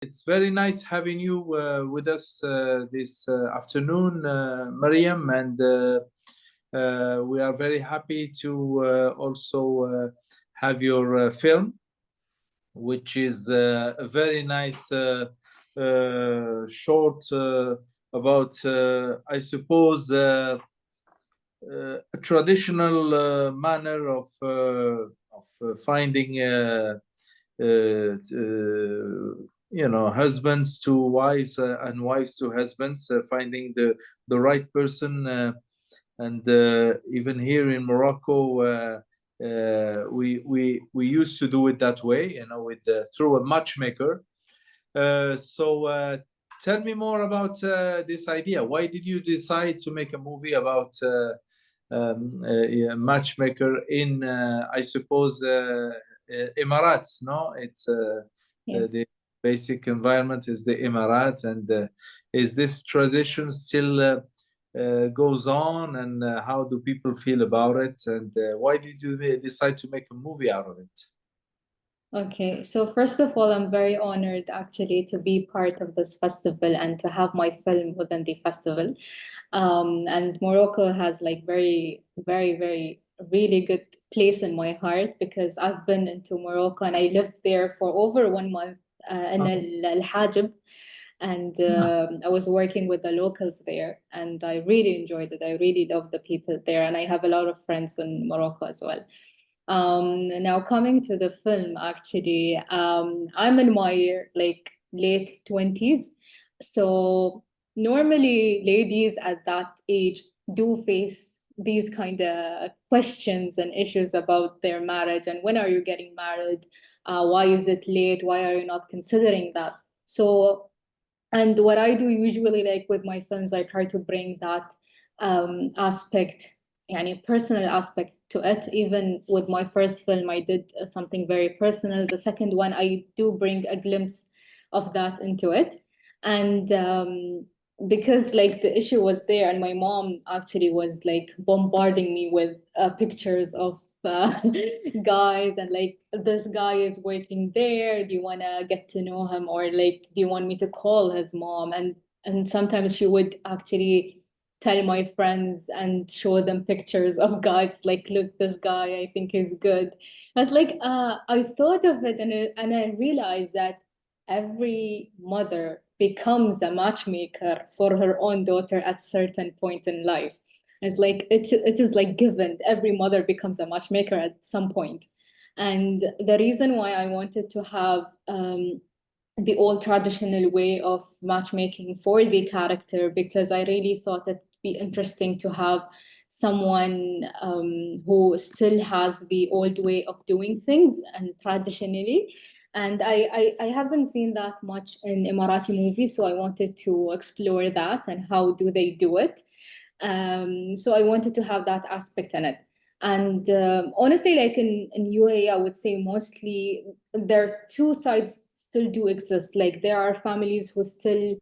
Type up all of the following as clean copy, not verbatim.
It's very nice having you with us this afternoon, Mariam, and we are very happy to also have your film, which is a very nice short about, I suppose, a traditional manner of finding husbands to wives and wives to husbands, finding the right person. And even here in Morocco, we used to do it that way, with through a matchmaker. So tell me more about this idea. Why did you decide to make a movie about a matchmaker in, I suppose, Emirates? No, it's Yes. the basic environment is the Emirates, and is this tradition still goes on? And how do people feel about it? And why did you decide to make a movie out of it? Okay, so first of all, I'm very honored actually to be part of this festival and to have my film within the festival. And Morocco has like very, very, very really good place in my heart because I've been into Morocco and I lived there for over 1 month in Oh, Al-Hajib. And yeah. I was working with the locals there and I really enjoyed it. I really loved the people there and I have a lot of friends in Morocco as well. Now coming to the film, actually, I'm in my like late 20s. So normally ladies at that age do face these kind of questions and issues about their marriage and when are you getting married? Why is it late? Why are you not considering that? So, and what I do usually, like with my films, I try to bring that aspect, yani personal aspect to it. Even with my first film, I did something very personal. The second one, I do bring a glimpse of that into it. And because like the issue was there, and my mom actually was like bombarding me with pictures of guys and like this guy is working there, do you want to get to know him, or like do you want me to call his mom? And sometimes she would actually tell my friends and show them pictures of guys, like, look, this guy, I think is good. I was like, I thought of it, and I realized that every mother becomes a matchmaker for her own daughter at certain point in life. It's like it is like given. Every mother becomes a matchmaker at some point. And the reason why I wanted to have the old traditional way of matchmaking for the character, because I really thought it'd be interesting to have someone who still has the old way of doing things and traditionally. And I haven't seen that much in Emirati movies, so I wanted to explore that and how do they do it. So I wanted to have that aspect in it. And honestly, like in UAE, I would say mostly there are two sides still do exist. Like there are families who still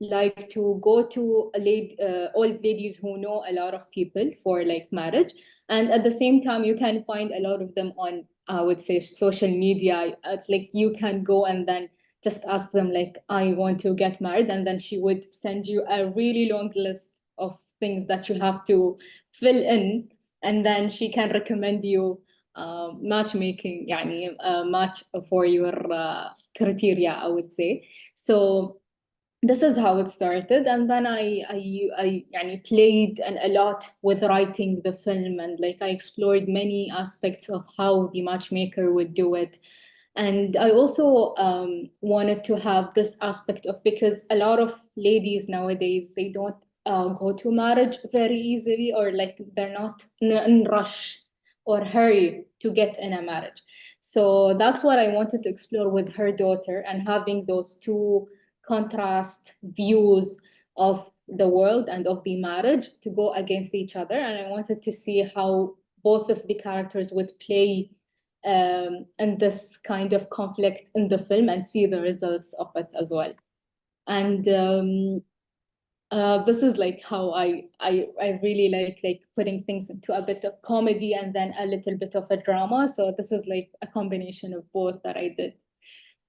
like to go to old ladies who know a lot of people for like marriage. And at the same time, you can find a lot of them on, I would say, social media. Like you can go and then just ask them like, I want to get married. And then she would send you a really long list of things that you have to fill in, and then she can recommend you matchmaking, يعني match for your criteria, I would say. So this is how it started, and then I يعني played a lot with writing the film, and like I explored many aspects of how the matchmaker would do it. And I also wanted to have this aspect of, because a lot of ladies nowadays, they don't go to marriage very easily, or like they're not in rush or hurry to get in a marriage. So that's what I wanted to explore with her daughter, and having those two contrast views of the world and of the marriage to go against each other. And I wanted to see how both of the characters would play and this kind of conflict in the film, and see the results of it as well. And this is like how I really like putting things into a bit of comedy and then a little bit of a drama. So this is like a combination of both that I did.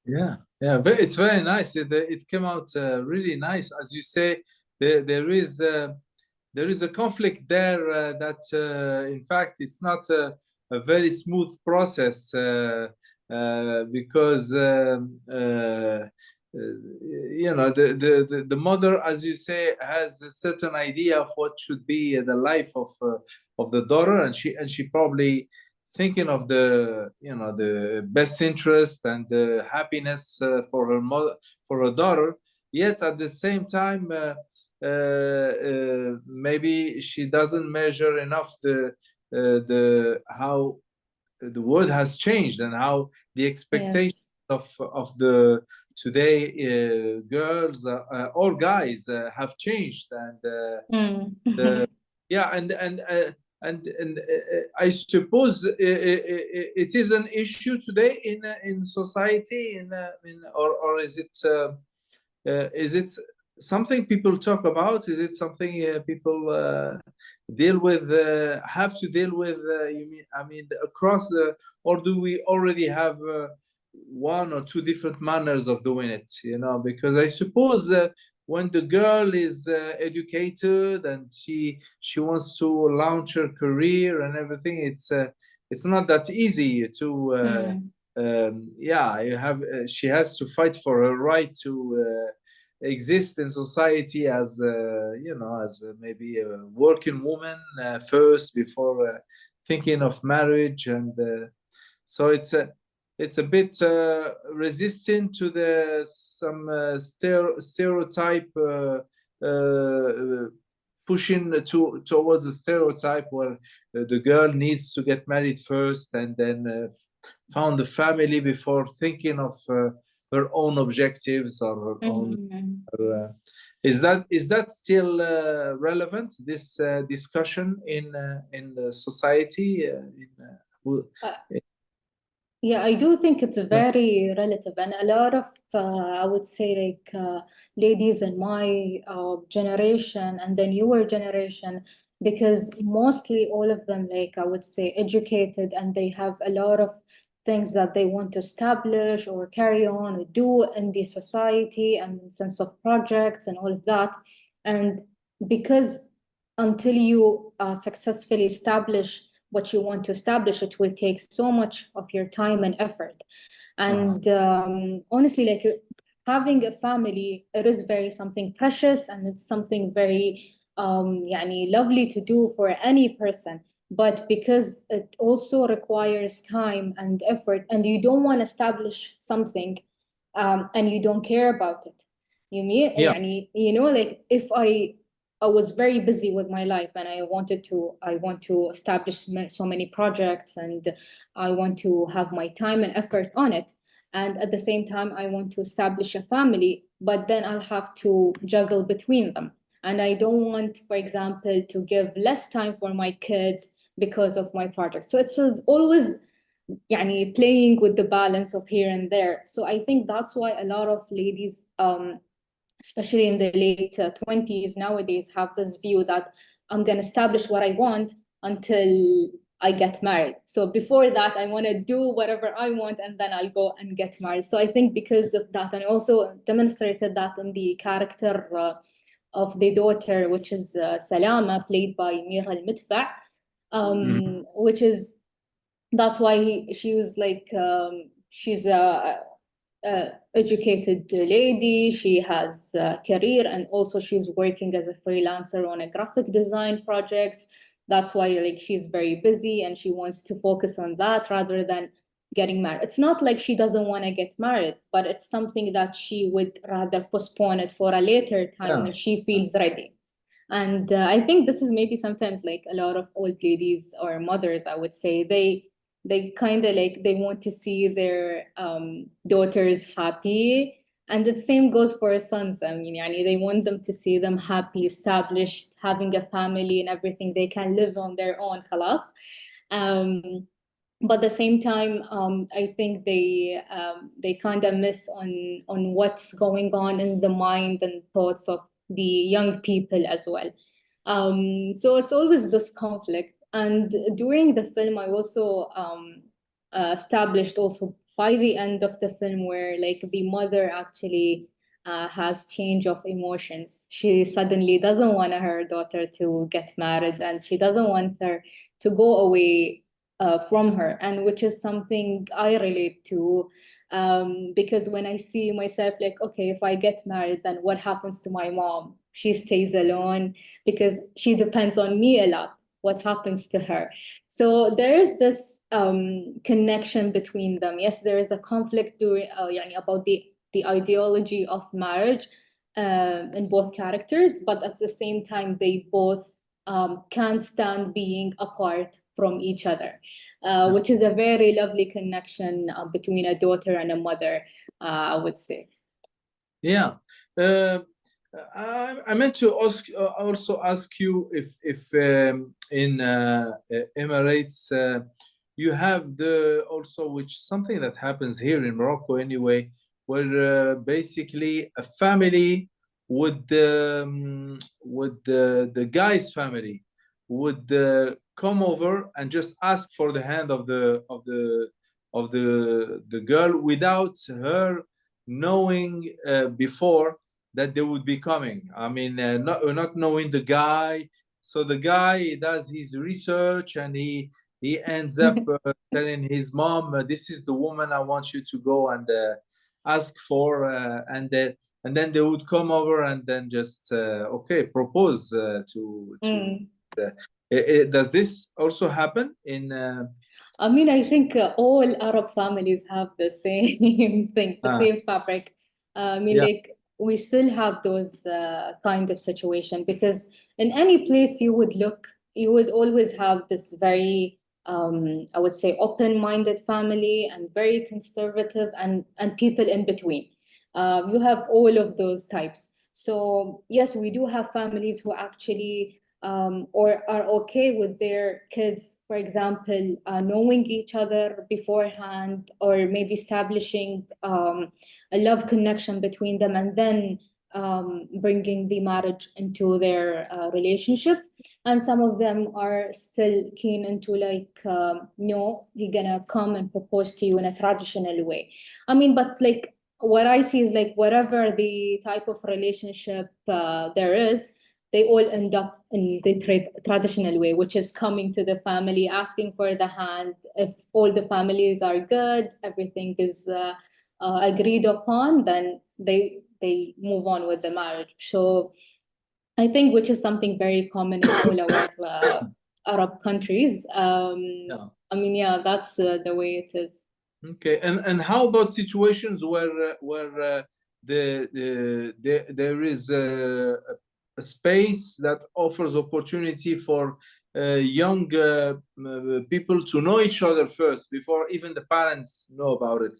Yeah, yeah, it's very nice. It came out really nice, as you say. There is a conflict there that, in fact, it's not a very smooth process because the mother, as you say, has a certain idea of what should be the life of the daughter, and she probably thinking of the best interest and the happiness for her mother, for her daughter. Yet at the same time, maybe she doesn't measure enough the how the world has changed and how the expectations Yes. of the today girls or guys have changed, and Mm. yeah, and I suppose it is an issue today in society, or is it something people talk about? Is it something people deal with, have to deal with? You mean, I mean, across the, or do we already have one or two different manners of doing it? You know, because I suppose when the girl is educated and she wants to launch her career and everything, it's not that easy to. Mm. Yeah, you have. She has to fight for her right to exist in society as as maybe a working woman first before thinking of marriage, and so it's a bit resistant to the some stereotype pushing towards the stereotype where the girl needs to get married first and then found a family before thinking of her own objectives or her own. Mm. Uh, is that still relevant? This discussion in the society? Uh, Yeah, I do think it's very relative, and a lot of I would say like ladies in my generation and the newer generation, because mostly all of them, like I would say, educated, and they have a lot of things that they want to establish or carry on or do in the society and sense of projects and all of that. And because until you successfully establish what you want to establish, it will take so much of your time and effort. uh-huh. And honestly, like having a family, it is very something precious, and it's something very يعني lovely to do for any person. But because it also requires time and effort, and you don't want to establish something and you don't care about it. You mean, Yeah, يعني, you know, like if I was very busy with my life, and I want to establish so many projects, and I want to have my time and effort on it. And at the same time, I want to establish a family, but then I'll have to juggle between them. And I don't want, for example, to give less time for my kids because of my project. So it's always يعني playing with the balance of here and there. So I think that's why a lot of ladies especially in the late 20s nowadays, have this view that I'm going to establish what I want until I get married. So before that, I want to do whatever I want, and then I'll go and get married. So I think because of that, and I also demonstrated that in the character of the daughter, which is Salama, played by Mira al-Midfa, mhm. which is, that's why she was like, she's a educated lady. She has a career, and also she's working as a freelancer on a graphic design projects. That's why like she's very busy, and she wants to focus on that rather than getting married. It's not like she doesn't want to get married, but it's something that she would rather postpone it for a later time Yeah, when she feels ready. And I think this is maybe sometimes like a lot of old ladies or mothers, I would say, they kind of like they want to see their daughters happy, and the same goes for sons. I mean, يعني they want them to see them happy, established, having a family and everything. They can live on their own, خلاص. But at the same time, I think they kind of miss on what's going on in the mind and thoughts of the young people as well. So it's always this conflict. And during the film, I also established also by the end of the film, where like the mother actually has change of emotions. She suddenly doesn't want her daughter to get married, and she doesn't want her to go away from her, and which is something I relate to. Because when I see myself, like, okay, if I get married, then what happens to my mom? She stays alone because she depends on me a lot. What happens to her? So there is this connection between them. Yes, there is a conflict during, يعني about the ideology of marriage in both characters, but at the same time, they both can't stand being apart from each other, which is a very lovely connection between a daughter and a mother, I would say. Yeah. I meant to ask also ask you if in Emirates you have the also, which something that happens here in Morocco anyway, where basically a family would the guy's family would come over and just ask for the hand of the girl without her knowing before that they would be coming. I mean, not knowing the guy. So the guy does his research and he ends up telling his mom, "This is the woman I want you to go and ask for," and then they would come over and then just okay, propose to. Does this also happen in? I mean, I think all Arab families have the same thing, the same fabric. I mean, Yeah. like we still have those kind of situation, because in any place you would look, you would always have this very, I would say, open-minded family and very conservative, and people in between. You have all of those types. So yes, we do have families who actually or are okay with their kids, for example, knowing each other beforehand, or maybe establishing a love connection between them, and then bringing the marriage into their relationship. And some of them are still keen into like, no, he's gonna come and propose to you in a traditional way. I mean, but like what I see is like whatever the type of relationship there is, they all end up in the traditional way, which is coming to the family, asking for the hand. If all the families are good, everything is agreed upon, then they move on with the marriage. So I think, which is something very common in all our Arab countries. Yeah. I mean, yeah, that's the way it is. Okay, and how about situations where there is a space that offers opportunity for young people to know each other first before even the parents know about it,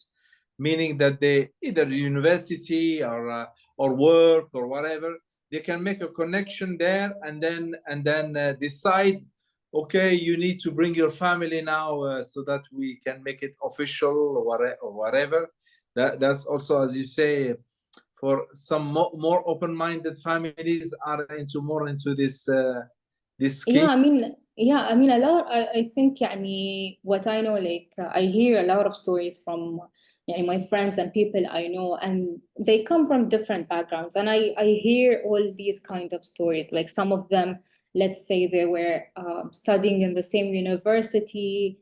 meaning that they either university or work or whatever, they can make a connection there and then decide, okay, you need to bring your family now so that we can make it official or whatever. That's also, as you say, for some more open-minded families are more into this scheme. Yeah, I mean, a lot. I think, يعني, what I know, like, I hear a lot of stories from, يعني, my friends and people I know, and they come from different backgrounds, and I hear all these kind of stories. Like some of them, let's say they were studying in the same university.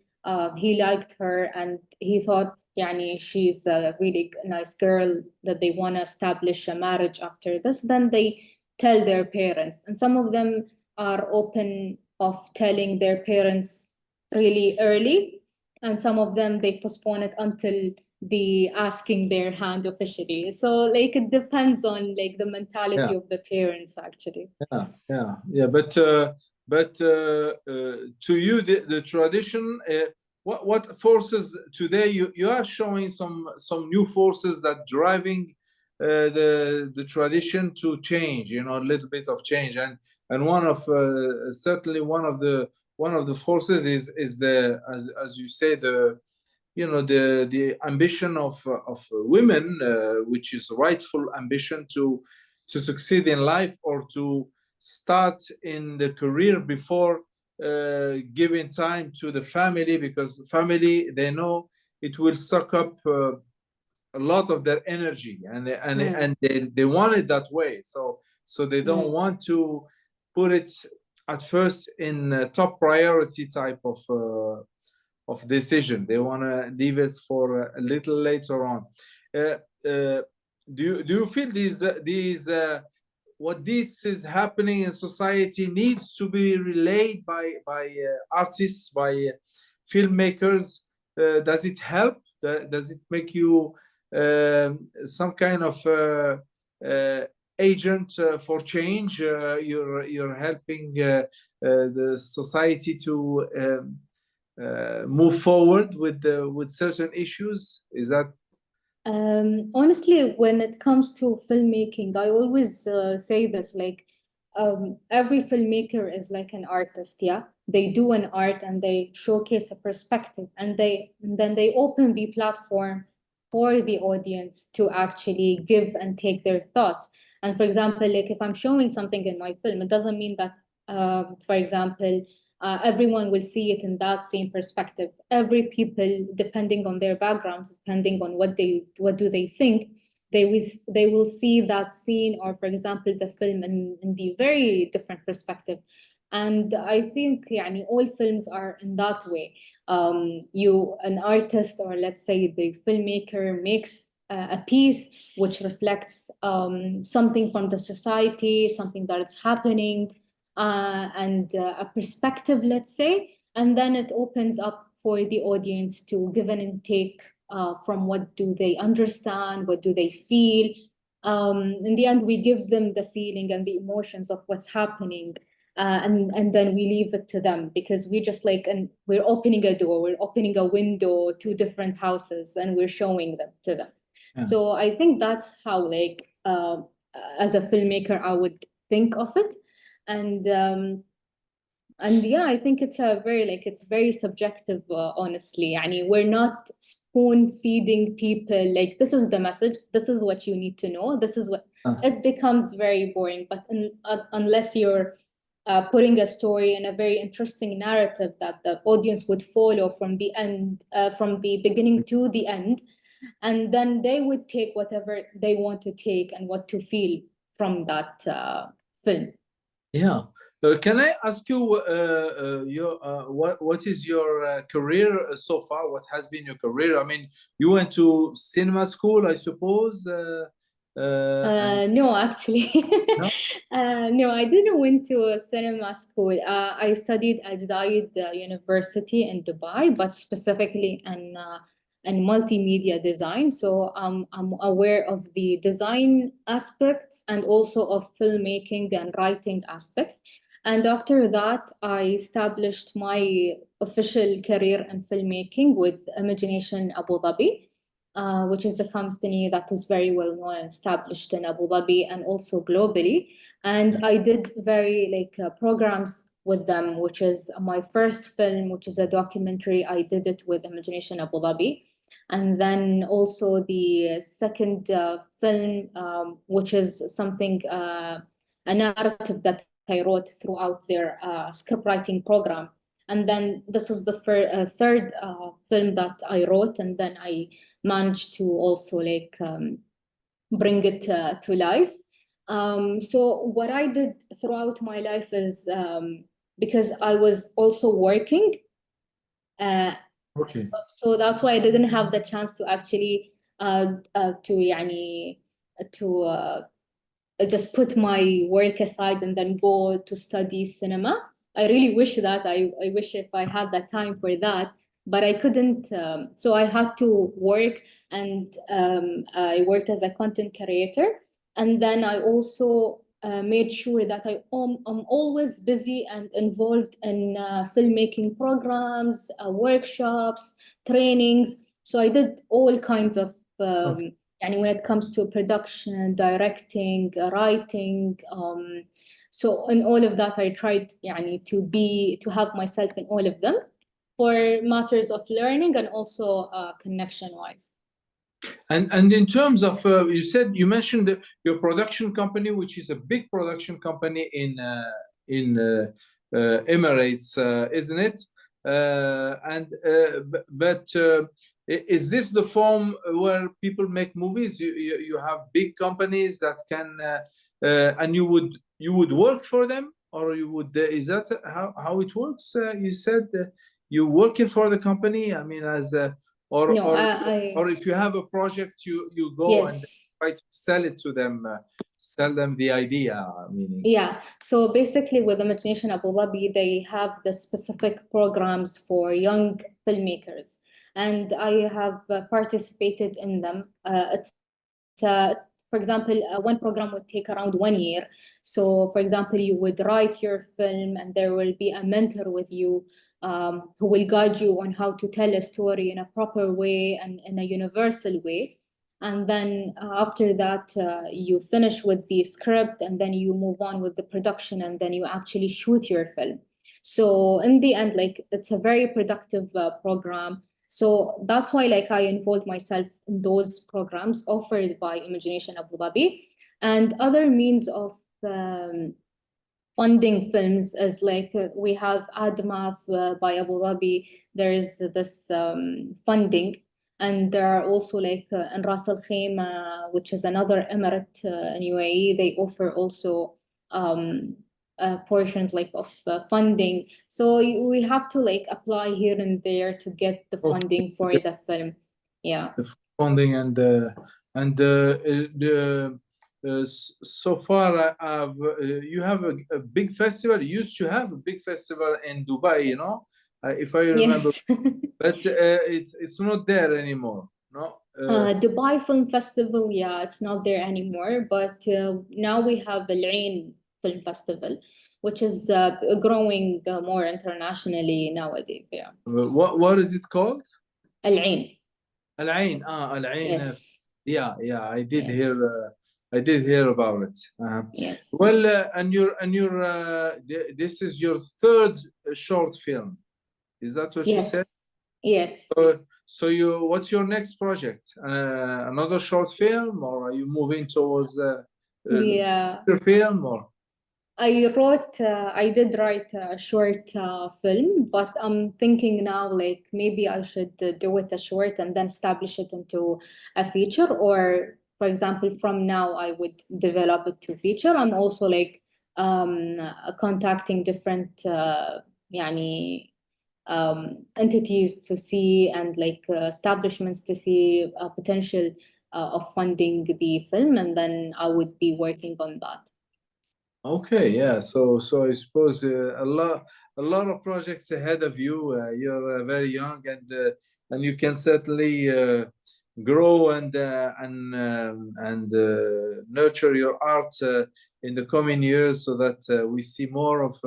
He liked her, and he thought, يعني, she's a really nice girl that they want to establish a marriage after this. Then they tell their parents, and some of them are open of telling their parents really early, and some of them they postpone it until the asking their hand officially. So like it depends on like the mentality of the parents actually. Yeah. But to you, the tradition, what forces today you are showing some new forces that driving the tradition to change, a little bit of change, and one of certainly one of the forces is the as you say, the ambition of women, which is rightful ambition to succeed in life or to start in the career before giving time to the family, because family, they know it will suck up a lot of their energy, and they want it that way. So they don't want to put it at first in top priority type of decision. They want to leave it for a little later on. Do you feel these what this is happening in society needs to be relayed by artists, by filmmakers? Does it help? Does it make you some kind of agent for change? You're helping the society to move forward with certain issues. Is that? Honestly, when it comes to filmmaking, I always say this, like every filmmaker is like an artist, yeah? They do an art and they showcase a perspective, and then they open the platform for the audience to actually give and take their thoughts. And for example, like if I'm showing something in my film, it doesn't mean that, for example, everyone will see it in that same perspective. Every people, depending on their backgrounds, depending on what do they think, they will see that scene, or for example, the film in the very different perspective. And I think all films are in that way. An artist, or let's say the filmmaker, makes a piece which reflects something from the society, something that is happening, and a perspective, let's say, and then it opens up for the audience to give an intake from what do they understand, what do they feel. In the end, we give them the feeling and the emotions of what's happening. And then we leave it to them, because we just and we're opening a door, we're opening a window to different houses, and we're showing them to them. Yeah. So I think that's how as a filmmaker I would think of it. And yeah, I think it's it's very subjective, honestly. We're not spoon feeding people like this is the message, this is what you need to know, this is what it becomes very boring. But unless you're putting a story in a very interesting narrative that the audience would follow from the end, from the beginning to the end, and then they would take whatever they want to take and what to feel from that film. Yeah. Can I ask you what is your career so far? What has been your career? I mean, you went to cinema school, I suppose. No, actually, No? no, I didn't went to a cinema school. I studied at Zayed University in Dubai, but specifically in multimedia design. So I'm aware of the design aspects and also of filmmaking and writing aspect. And after that, I established my official career in filmmaking with Imagination Abu Dhabi, which is a company that is very well known and established in Abu Dhabi and also globally. And I did very programs with them, which is my first film, which is a documentary. I did it with Imagination Abu Dhabi. And then also the second film, which is something, a narrative that I wrote throughout their script writing program. And then this is the third film that I wrote, and then I managed to also bring it to life. So what I did throughout my life is, because I was also working, okay. So that's why I didn't have the chance to actually just put my work aside and then go to study cinema. I really wish that I wish if I had that time for that, but I couldn't. So I had to work, and I worked as a content creator, and then I also made sure that I'm always busy and involved in filmmaking programs, workshops, trainings. So I did all kinds of. When it comes to production, directing, writing, so in all of that, I tried to have myself in all of them for matters of learning and also connection-wise. And in terms of, you mentioned your production company, which is a big production company in Emirates, isn't it? Is this the form where people make movies? You have big companies that can, and you would work for them, or you would? Is that how it works? You said you're working for the company. I mean, as a, No, or if you have a project, you go and yes. try to sell it to them, sell them the idea. Meaning, Yeah, so basically with Imagination Abu Dhabi, they have the specific programs for young filmmakers, and I have participated in them. For example, one program would take around 1 year. So, for example, you would write your film, and there will be a mentor with you who will guide you on how to tell a story in a proper way and in a universal way. And then after that, you finish with the script, and then you move on with the production, and then you actually shoot your film. So in the end, like, it's a very productive program. So that's why, like, I involved myself in those programs offered by Imagination Abu Dhabi. And other means of funding films is like we have ADMAF by Abu Dhabi. There is this funding. And there are also like in Ras Al Khaimah, which is another emirate in UAE, they offer also portions like of funding. So we have to like apply here and there to get the funding for the film. Yeah. The funding and so far you have a big festival. You used to have a big festival in Dubai, you know, if I remember. Yes. But it's not there anymore. No. Dubai Film Festival, yeah, it's not there anymore. But now we have Al Ain Film Festival, which is growing more internationally nowadays. Yeah. What is it called? Al Ain. Al Ain. Al Ain. Yes. Yeah, I did Yes. hear. I did hear about it. Yes. Well, and your this is your third short film. Is that what you said? Yes. So what's your next project? Another short film, or are you moving towards a film? Or I did write a short film, but I'm thinking now, like, maybe I should do it a short and then establish it into a feature. Or, for example, from now I would develop it to feature. I'm also like contacting different entities to see, and like establishments to see potential of funding the film, and then I would be working on that. okay, yeah. So I suppose a lot of projects ahead of you. You're very young, and you can certainly grow and nurture your art in the coming years, so that we see more of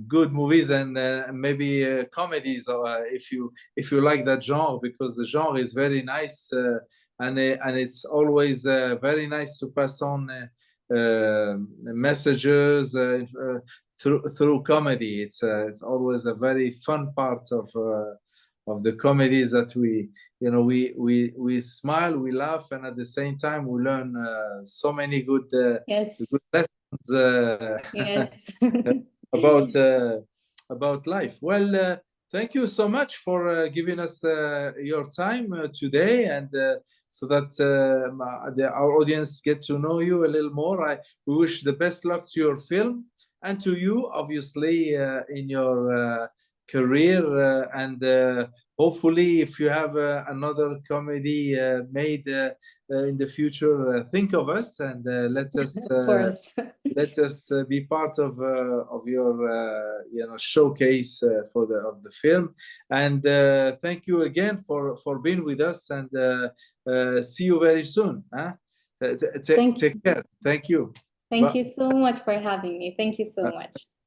good movies and maybe comedies, if you like that genre, because the genre is very nice, and it's always very nice to pass on messages through comedy. It's always a very fun part of the comedies, that we smile, we laugh, and at the same time we learn so many good good lessons Yes. about life. Well, thank you so much for giving us your time today, and so that our audience get to know you a little more. We wish the best luck to your film, and to you, obviously, in your career, and hopefully, if you have another comedy made in the future, think of us, and let us Of course. let us be part of your showcase of the film. And thank you again for being with us, and see you very soon. Take care. Thank you. Thank you so much for having me. Thank you so much.